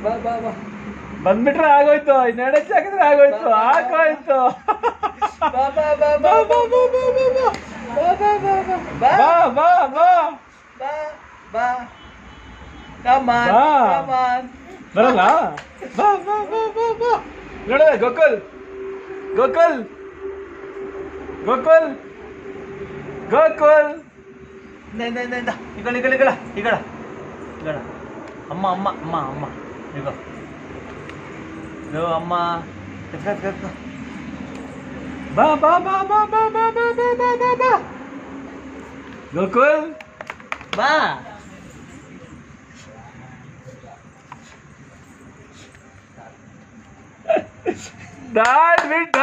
ಬಾ ಬಾ ಬಾ ಬಂದ್ಬಿಟ್ರೆ ಆಗೋಯ್ತು. ಇನ್ನೆರಡು ಹೆಚ್ಚು ಹಾಕಿದ್ರೆ ಆಗೋಯ್ತು. ಆಗೋಯ್ತು. ಬಾ ಬಾ ಬಾ ಬಾ ಬಾ ಬಾ ಬಾ ಬಾ ಬಾ ಬಾ ಬಾ ಬಾ ಬಾ ಬಾ ಕಮಾನ್ ಬಾ. ಕಮಾನ್ ಬರಲ್ಲ. ಬಾ ಬಾ ಬಾ ಬಾ ಬಾ. ನೋಡ ಗೋಕುಲ್ ಗೋಕುಲ್ ಗೋಕುಲ್ ಗೋಕುಲ್. ಈಗ ಅಮ್ಮ ಅಮ್ಮ ಅಮ್ಮ ಅಮ್ಮ ಈಗ ಇದು ಅಮ್ಮ ಎತ್ಕೊ ಬಾ ಬಾ ಬಾ ಬಾ ಬಾ ಬಾ ಬಾ ಬಾ ಬಾ ಬಾ ಬಾ. ಗೋಕುಲ್ ಬಾ ದಾಲ್ ಬಿಟ್ಟ.